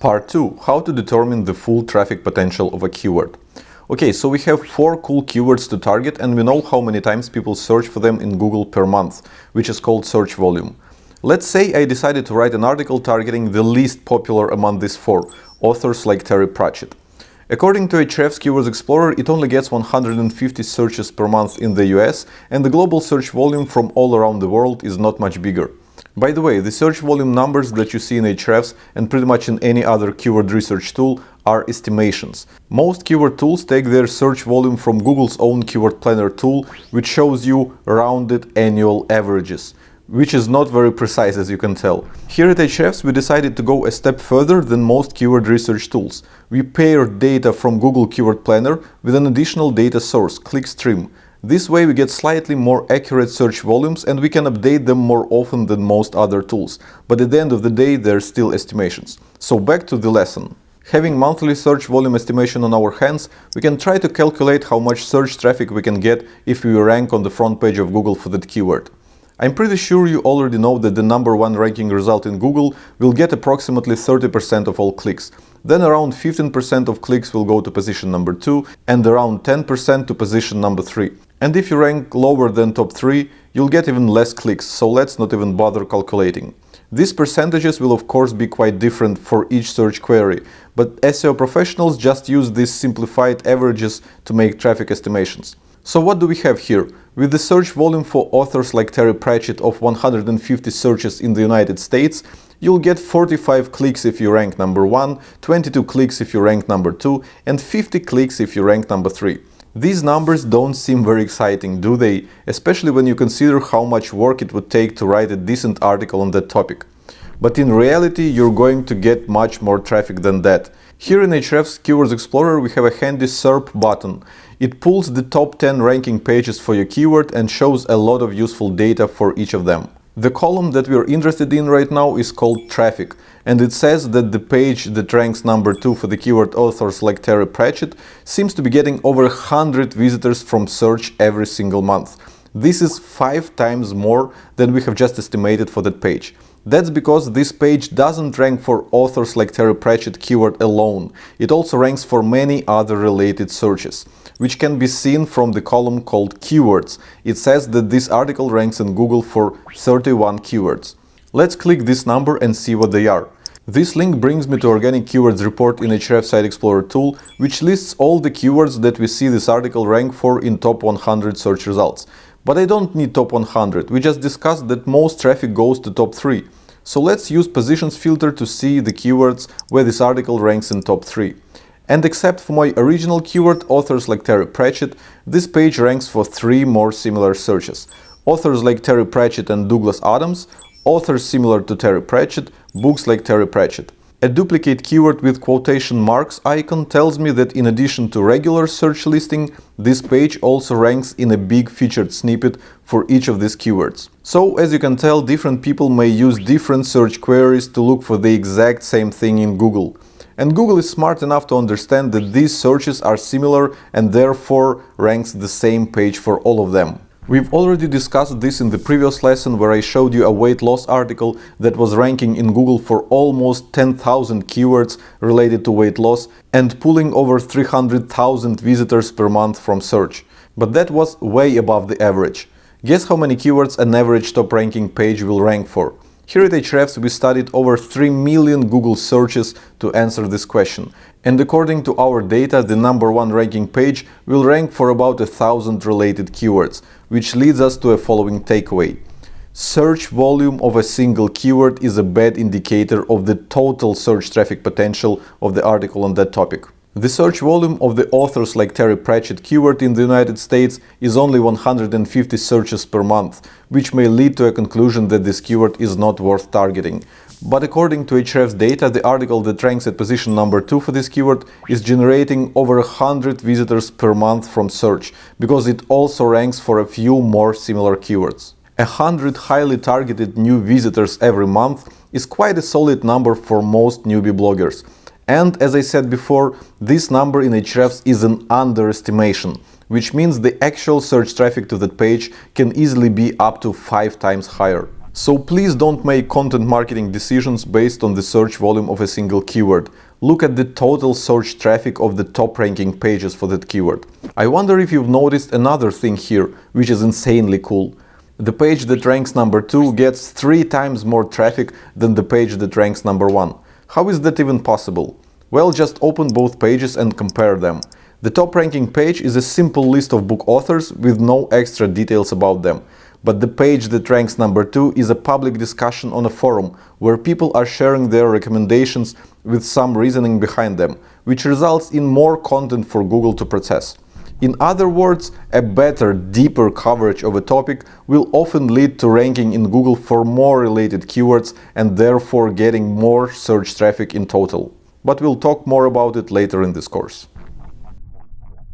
Part 2. How to determine the full traffic potential of a keyword. Okay, so we have 4 cool keywords to target and we know how many times people search for them in Google per month, which is called search volume. Let's say I decided to write an article targeting the least popular among these 4, authors like Terry Pratchett. According to Ahrefs Keywords Explorer, it only gets 150 searches per month in the US, and the global search volume from all around the world is not much bigger. By the way, the search volume numbers that you see in Ahrefs and pretty much in any other keyword research tool are estimations. Most keyword tools take their search volume from Google's own keyword planner tool, which shows you rounded annual averages, which is not very precise, as you can tell. Here at Ahrefs we decided to go a step further than most keyword research tools. We paired data from Google Keyword Planner with an additional data source, Clickstream. This way we get slightly more accurate search volumes and we can update them more often than most other tools. But at the end of the day, they're still estimations. So back to the lesson. Having monthly search volume estimation on our hands, we can try to calculate how much search traffic we can get if we rank on the front page of Google for that keyword. I'm pretty sure you already know that the #1 ranking result in Google will get approximately 30% of all clicks. Then around 15% of clicks will go to position number 2 and around 10% to position number 3. And if you rank lower than top 3, you'll get even less clicks, so let's not even bother calculating. These percentages will of course be quite different for each search query, but SEO professionals just use these simplified averages to make traffic estimations. So what do we have here? With the search volume for authors like Terry Pratchett of 150 searches in the United States, you'll get 45 clicks if you rank number 1, 22 clicks if you rank number 2, and 50 clicks if you rank number 3. These numbers don't seem very exciting, do they? Especially when you consider how much work it would take to write a decent article on that topic. But in reality, you're going to get much more traffic than that. Here in Ahrefs Keywords Explorer we have a handy SERP button. It pulls the top 10 ranking pages for your keyword and shows a lot of useful data for each of them. The column that we are interested in right now is called Traffic, and it says that the page that ranks number 2 for the keyword authors like Terry Pratchett seems to be getting over 100 visitors from search every single month. This is 5 times more than we have just estimated for that page. That's because this page doesn't rank for authors like Terry Pratchett keyword alone. It also ranks for many other related searches, which can be seen from the column called Keywords. It says that this article ranks in Google for 31 keywords. Let's click this number and see what they are. This link brings me to Organic Keywords report in Ahrefs Site Explorer tool, which lists all the keywords that we see this article rank for in top 100 search results. But I don't need top 100, we just discussed that most traffic goes to top 3. So let's use positions filter to see the keywords where this article ranks in top 3. And except for my original keyword, authors like Terry Pratchett, this page ranks for 3 more similar searches. Authors like Terry Pratchett and Douglas Adams, authors similar to Terry Pratchett, books like Terry Pratchett. A duplicate keyword with quotation marks icon tells me that in addition to regular search listing, this page also ranks in a big featured snippet for each of these keywords. So, as you can tell, different people may use different search queries to look for the exact same thing in Google. And Google is smart enough to understand that these searches are similar and therefore ranks the same page for all of them. We've already discussed this in the previous lesson where I showed you a weight loss article that was ranking in Google for almost 10,000 keywords related to weight loss and pulling over 300,000 visitors per month from search. But that was way above the average. Guess how many keywords an average top ranking page will rank for? Here at Ahrefs we studied over 3 million Google searches to answer this question. And according to our data, the #1 ranking page will rank for about 1,000 related keywords, which leads us to a following takeaway. Search volume of a single keyword is a bad indicator of the total search traffic potential of the article on that topic. The search volume of the authors like Terry Pratchett keyword in the United States is only 150 searches per month, which may lead to a conclusion that this keyword is not worth targeting. But according to Ahrefs data, the article that ranks at position number 2 for this keyword is generating over 100 visitors per month from search, because it also ranks for a few more similar keywords. 100 highly targeted new visitors every month is quite a solid number for most newbie bloggers. And as I said before, this number in Ahrefs is an underestimation, which means the actual search traffic to that page can easily be up to 5 times higher. So please don't make content marketing decisions based on the search volume of a single keyword. Look at the total search traffic of the top ranking pages for that keyword. I wonder if you've noticed another thing here, which is insanely cool. The page that ranks number 2 gets 3 times more traffic than the page that ranks number 1. How is that even possible? Well, just open both pages and compare them. The top ranking page is a simple list of book authors with no extra details about them. But the page that ranks number 2 is a public discussion on a forum where people are sharing their recommendations with some reasoning behind them, which results in more content for Google to process. In other words, a better, deeper coverage of a topic will often lead to ranking in Google for more related keywords and therefore getting more search traffic in total. But we'll talk more about it later in this course.